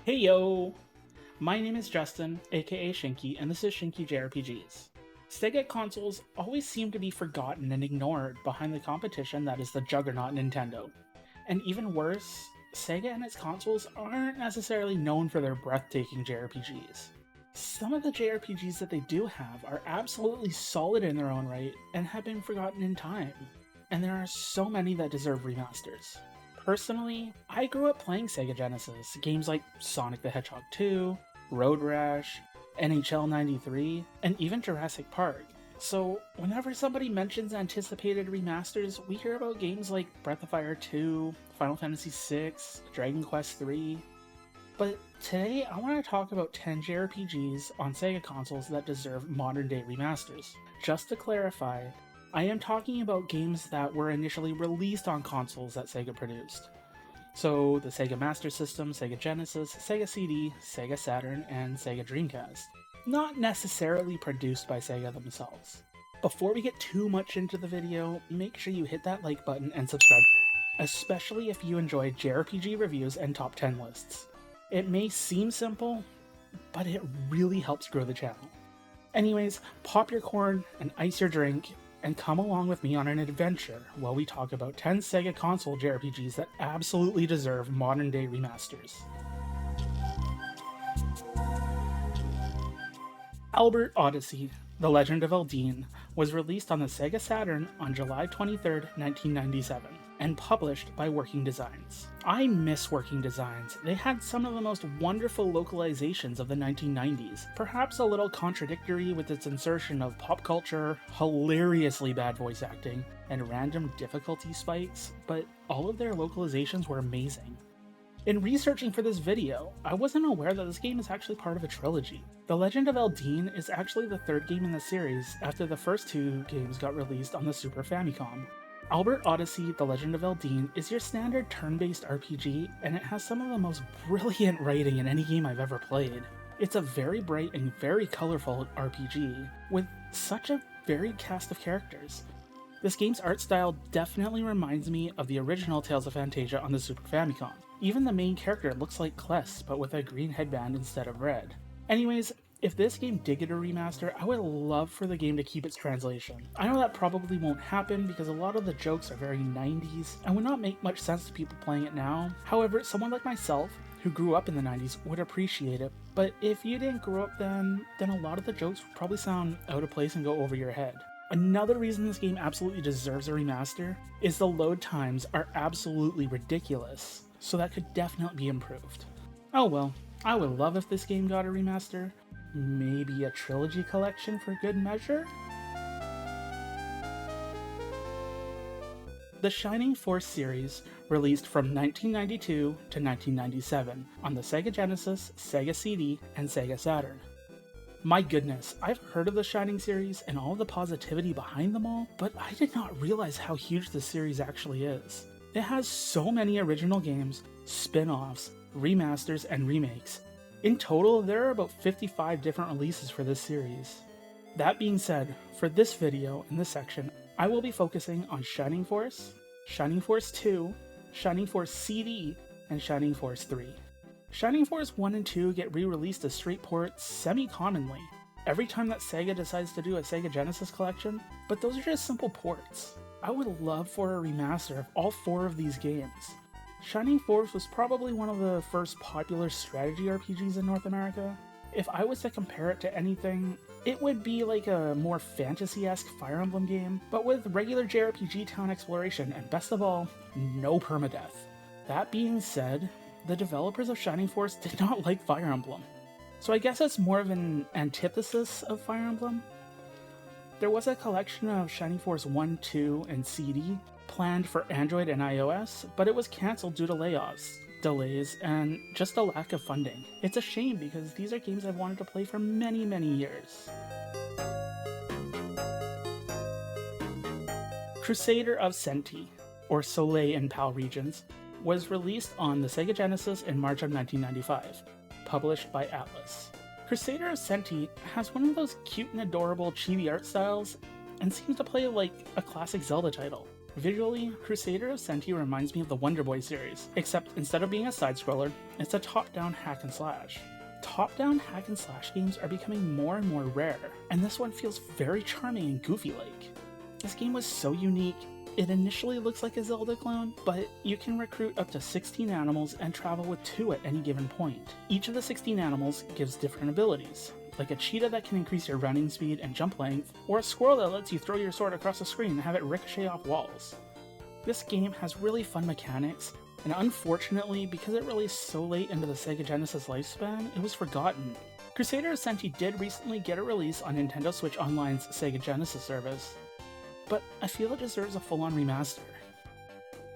Hey yo! My name is Justin, aka Shinky, and this is Shinky JRPGs. Sega consoles always seem to be forgotten and ignored behind the competition that is the juggernaut Nintendo. And even worse, Sega and its consoles aren't necessarily known for their breathtaking JRPGs. Some of the JRPGs that they do have are absolutely solid in their own right and have been forgotten in time. And there are so many that deserve remasters. Personally, I grew up playing Sega Genesis, games like Sonic the Hedgehog 2, Road Rash, NHL 93, and even Jurassic Park. So, whenever somebody mentions anticipated remasters, we hear about games like Breath of Fire 2, Final Fantasy VI, Dragon Quest III. But today, I want to talk about 10 JRPGs on Sega consoles that deserve modern day remasters. Just to clarify, I am talking about games that were initially released on consoles that Sega produced. So, the Sega Master System, Sega Genesis, Sega CD, Sega Saturn, and Sega Dreamcast. Not necessarily produced by Sega themselves. Before we get too much into the video, make sure you hit that like button and subscribe, especially if you enjoy JRPG reviews and top 10 lists. It may seem simple, but it really helps grow the channel. Anyways, pop your corn and ice your drink, and come along with me on an adventure while we talk about 10 Sega console JRPGs that absolutely deserve modern day remasters. Albert Odyssey, The Legend of Eldine, was released on the Sega Saturn on July 23, 1997, and published by Working Designs. I miss Working Designs. They had some of the most wonderful localizations of the 1990s, perhaps a little contradictory with its insertion of pop culture, hilariously bad voice acting, and random difficulty spikes, but all of their localizations were amazing. In researching for this video, I wasn't aware that this game is actually part of a trilogy. The Legend of Eldine is actually the third game in the series after the first two games got released on the Super Famicom. Albert Odyssey: The Legend of Eldine is your standard turn-based RPG, and it has some of the most brilliant writing in any game I've ever played. It's a very bright and very colorful RPG, with such a varied cast of characters. This game's art style definitely reminds me of the original Tales of Phantasia on the Super Famicom. Even the main character looks like Kless, but with a green headband instead of red. Anyways, if this game did get a remaster, I would love for the game to keep its translation. I know that probably won't happen because a lot of the jokes are very 90s and would not make much sense to people playing it now. However, someone like myself, who grew up in the 90s, would appreciate it. But if you didn't grow up then a lot of the jokes would probably sound out of place and go over your head. Another reason this game absolutely deserves a remaster is the load times are absolutely ridiculous, so that could definitely be improved. Oh well, I would love if this game got a remaster. Maybe a trilogy collection for good measure? The Shining Force series released from 1992 to 1997 on the Sega Genesis, Sega CD, and Sega Saturn. My goodness, I've heard of the Shining series and all the positivity behind them all, but I did not realize how huge this series actually is. It has so many original games, spin-offs, remasters, and remakes. In total, there are about 55 different releases for this series. That being said, for this video in this section, I will be focusing on Shining Force 2, Shining Force CD, and Shining Force 3. Shining Force 1 and 2 get re-released as straight ports semi-commonly, every time that Sega decides to do a Sega Genesis collection, but those are just simple ports. I would love for a remaster of all 4 of these games. Shining Force was probably one of the first popular strategy RPGs in North America. If I was to compare it to anything, it would be like a more fantasy-esque Fire Emblem game, but with regular JRPG town exploration, and best of all, no permadeath. That being said, the developers of Shining Force did not like Fire Emblem, so I guess it's more of an antithesis of Fire Emblem. There was a collection of Shining Force 1, 2, and CD planned for Android and iOS, but it was cancelled due to layoffs, delays, and just a lack of funding. It's a shame because these are games I've wanted to play for many, many years. Crusader of Senti, or Soleil in PAL regions, was released on the Sega Genesis in March of 1995, published by Atlas. Crusader of Senti has one of those cute and adorable chibi art styles and seems to play like a classic Zelda title. Visually, Crusader of Senti reminds me of the Wonder Boy series, except instead of being a side-scroller, it's a top-down hack and slash. Top-down hack and slash games are becoming more and more rare, and this one feels very charming and goofy-like. This game was so unique. It initially looks like a Zelda clone, but you can recruit up to 16 animals and travel with 2 at any given point. Each of the 16 animals gives different abilities, like a cheetah that can increase your running speed and jump length, or a squirrel that lets you throw your sword across the screen and have it ricochet off walls. This game has really fun mechanics, and unfortunately, because it released so late into the Sega Genesis lifespan, it was forgotten. Crusader of Senti did recently get a release on Nintendo Switch Online's Sega Genesis service, but I feel it deserves a full-on remaster.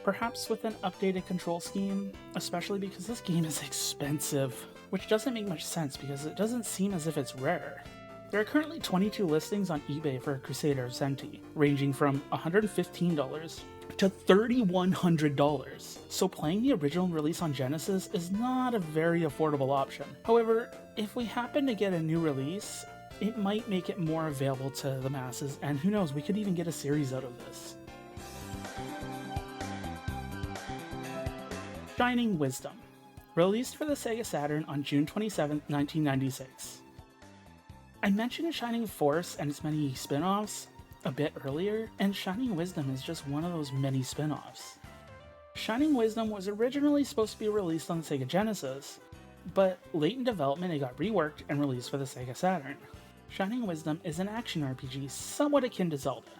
Perhaps with an updated control scheme, especially because this game is expensive, which doesn't make much sense because it doesn't seem as if it's rare. There are currently 22 listings on eBay for Crusader of Senti, ranging from $115 to $3,100, so playing the original release on Genesis is not a very affordable option. However, if we happen to get a new release, it might make it more available to the masses, and who knows, we could even get a series out of this. Shining Wisdom, released for the Sega Saturn on June 27, 1996. I mentioned Shining Force and its many spin-offs a bit earlier, and Shining Wisdom is just one of those many spin-offs. Shining Wisdom was originally supposed to be released on the Sega Genesis, but late in development it got reworked and released for the Sega Saturn. Shining Wisdom is an action RPG somewhat akin to Zelda.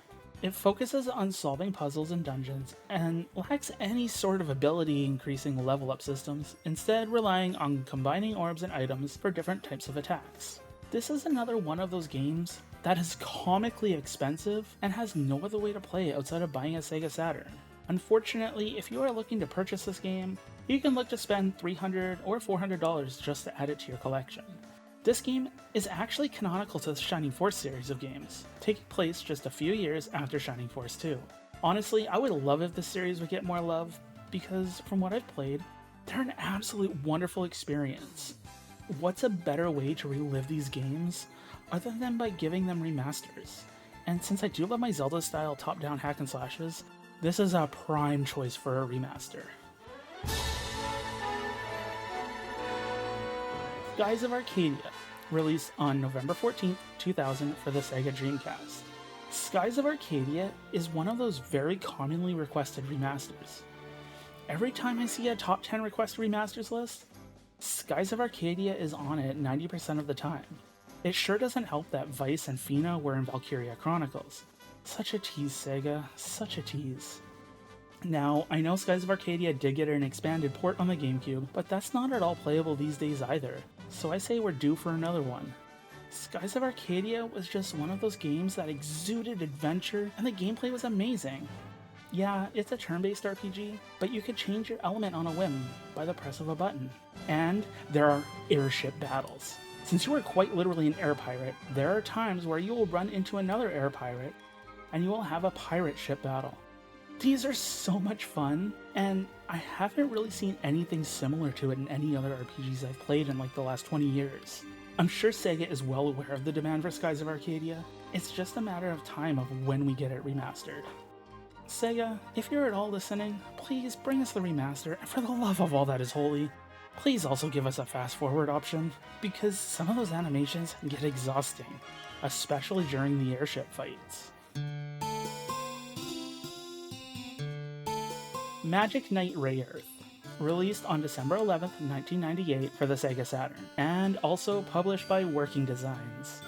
It focuses on solving puzzles and dungeons, and lacks any sort of ability increasing level up systems, instead relying on combining orbs and items for different types of attacks. This is another one of those games that is comically expensive and has no other way to play it outside of buying a Sega Saturn. Unfortunately, if you are looking to purchase this game, you can look to spend $300 or $400 just to add it to your collection. This game is actually canonical to the Shining Force series of games, taking place just a few years after Shining Force 2. Honestly, I would love if this series would get more love, because from what I've played, they're an absolute wonderful experience. What's a better way to relive these games other than by giving them remasters? And since I do love my Zelda-style top-down hack and slashes, this is a prime choice for a remaster. Skies of Arcadia, released on November 14, 2000 for the Sega Dreamcast. Skies of Arcadia is one of those very commonly requested remasters. Every time I see a top 10 request remasters list, Skies of Arcadia is on it 90% of the time. It sure doesn't help that Vice and Fina were in Valkyria Chronicles. Such a tease, Sega, such a tease. Now, I know Skies of Arcadia did get an expanded port on the GameCube, but that's not at all playable these days either, so I say we're due for another one. Skies of Arcadia was just one of those games that exuded adventure, and the gameplay was amazing. Yeah, it's a turn-based RPG, but you could change your element on a whim by the press of a button. And there are airship battles. Since you are quite literally an air pirate, there are times where you will run into another air pirate, and you will have a pirate ship battle. These are so much fun, and I haven't really seen anything similar to it in any other RPGs I've played in like the last 20 years. I'm sure Sega is well aware of the demand for Skies of Arcadia. It's just a matter of time of when we get it remastered. Sega, if you're at all listening, please bring us the remaster, and for the love of all that is holy, please also give us a fast forward option, because some of those animations get exhausting, especially during the airship fights. Magic Knight Rayearth, released on December 11th, 1998 for the Sega Saturn, and also published by Working Designs.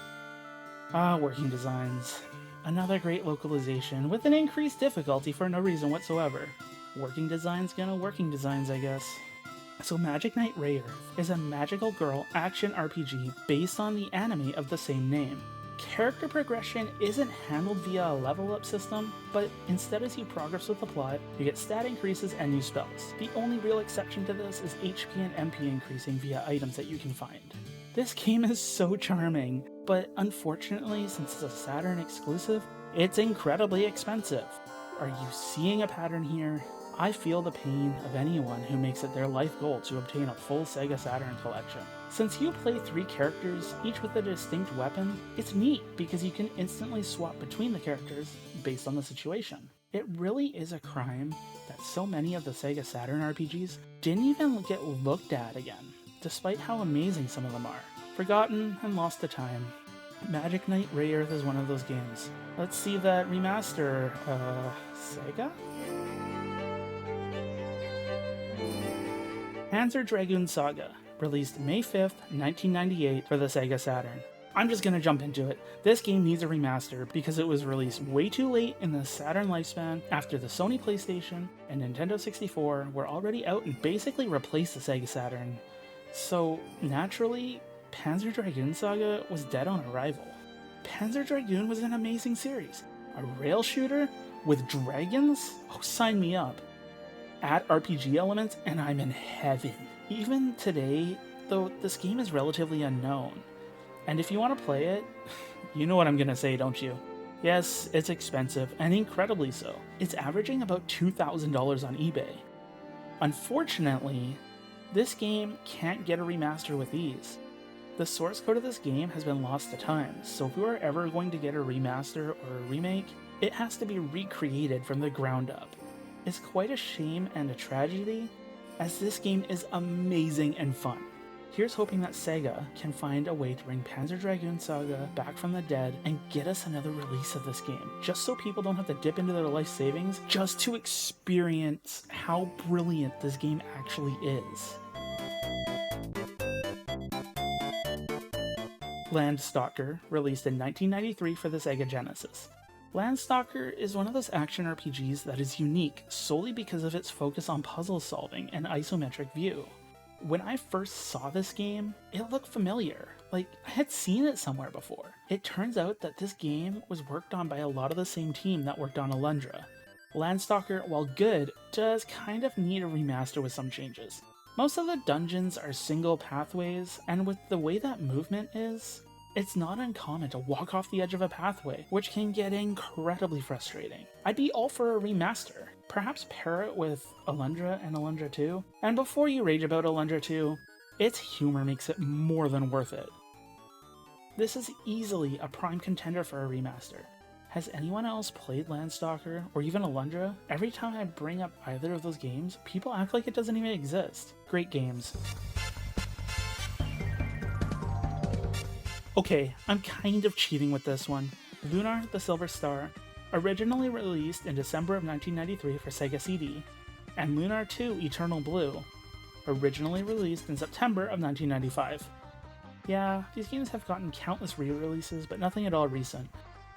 Working Designs. Another great localization with an increased difficulty for no reason whatsoever. Working Designs gonna Working Designs, I guess. So Magic Knight Rayearth is a magical girl action RPG based on the anime of the same name. Character progression isn't handled via a level up system, but instead as you progress with the plot, you get stat increases and new spells. The only real exception to this is HP and MP increasing via items that you can find. This game is so charming, but unfortunately, since it's a Saturn exclusive, it's incredibly expensive. Are you seeing a pattern here? I feel the pain of anyone who makes it their life goal to obtain a full Sega Saturn collection. Since you play 3 characters, each with a distinct weapon, it's neat because you can instantly swap between the characters based on the situation. It really is a crime that so many of the Sega Saturn RPGs didn't even get looked at again, despite how amazing some of them are. Forgotten and lost to time. Magic Knight Ray Earth is one of those games. Let's see that remaster, Sega? Panzer Dragoon Saga, released May 5th, 1998 for the Sega Saturn. I'm just gonna jump into it. This game needs a remaster because it was released way too late in the Saturn lifespan after the Sony PlayStation and Nintendo 64 were already out and basically replaced the Sega Saturn. So, naturally, Panzer Dragoon Saga was dead on arrival. Panzer Dragoon was an amazing series. A rail shooter with dragons? Oh, sign me up. Add RPG elements and I'm in heaven. Even today, though, this game is relatively unknown. And if you want to play it, you know what I'm gonna say, don't you? Yes, it's expensive, and incredibly so. It's averaging about $2,000 on eBay. Unfortunately, this game can't get a remaster with ease. The source code of this game has been lost to time, so if we are ever going to get a remaster or a remake, it has to be recreated from the ground up. It's quite a shame and a tragedy, as this game is amazing and fun. Here's hoping that Sega can find a way to bring Panzer Dragoon Saga back from the dead and get us another release of this game, just so people don't have to dip into their life savings just to experience how brilliant this game actually is. Landstalker, released in 1993 for the Sega Genesis. Landstalker is one of those action RPGs that is unique solely because of its focus on puzzle solving and isometric view. When I first saw this game, it looked familiar, like I had seen it somewhere before. It turns out that this game was worked on by a lot of the same team that worked on Alundra. Landstalker, while good, does kind of need a remaster with some changes. Most of the dungeons are single pathways, and with the way that movement is, it's not uncommon to walk off the edge of a pathway, which can get incredibly frustrating. I'd be all for a remaster. Perhaps pair it with Alundra and Alundra 2. And before you rage about Alundra 2, its humor makes it more than worth it. This is easily a prime contender for a remaster. Has anyone else played Landstalker or even Alundra? Every time I bring up either of those games, people act like it doesn't even exist. Great games. Okay, I'm kind of cheating with this one. Lunar the Silver Star, originally released in December of 1993 for Sega CD, and Lunar 2 Eternal Blue, originally released in September of 1995. Yeah, these games have gotten countless re-releases, but nothing at all recent,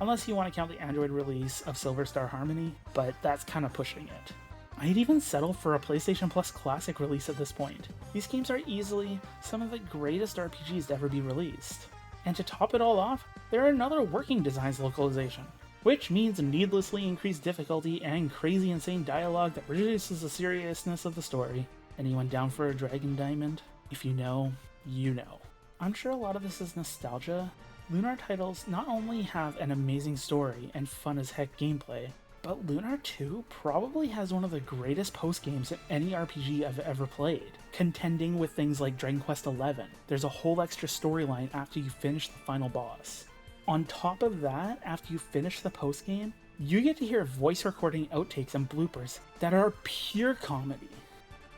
unless you want to count the Android release of Silver Star Harmony, but that's kind of pushing it. I'd even settle for a PlayStation Plus Classic release at this point. These games are easily some of the greatest RPGs to ever be released. And to top it all off, they're another Working Designs localization, which means needlessly increased difficulty and crazy insane dialogue that reduces the seriousness of the story. Anyone down for a Dragon Diamond? If you know, you know. I'm sure a lot of this is nostalgia. Lunar titles not only have an amazing story and fun as heck gameplay, but Lunar 2 probably has one of the greatest post-games in any RPG I've ever played, contending with things like Dragon Quest XI. There's a whole extra storyline after you finish the final boss. On top of that, after you finish the post-game, you get to hear voice recording outtakes and bloopers that are pure comedy.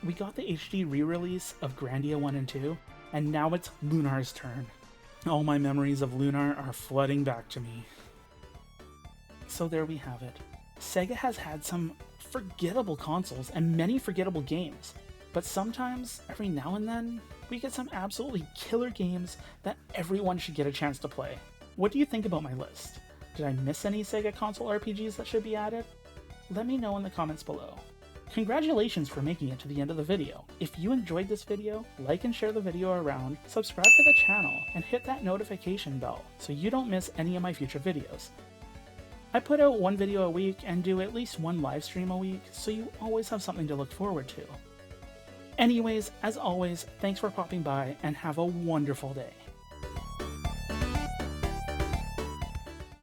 We got the HD re-release of Grandia 1 and 2, and now it's Lunar's turn. All my memories of Lunar are flooding back to me. So there we have it. Sega has had some forgettable consoles and many forgettable games, but sometimes, every now and then, we get some absolutely killer games that everyone should get a chance to play. What do you think about my list? Did I miss any Sega console RPGs that should be added? Let me know in the comments below. Congratulations for making it to the end of the video. If you enjoyed this video, like and share the video around, subscribe to the channel, and hit that notification bell so you don't miss any of my future videos. I put out one video a week and do at least one live stream a week, so you always have something to look forward to. Anyways, as always, thanks for popping by and have a wonderful day.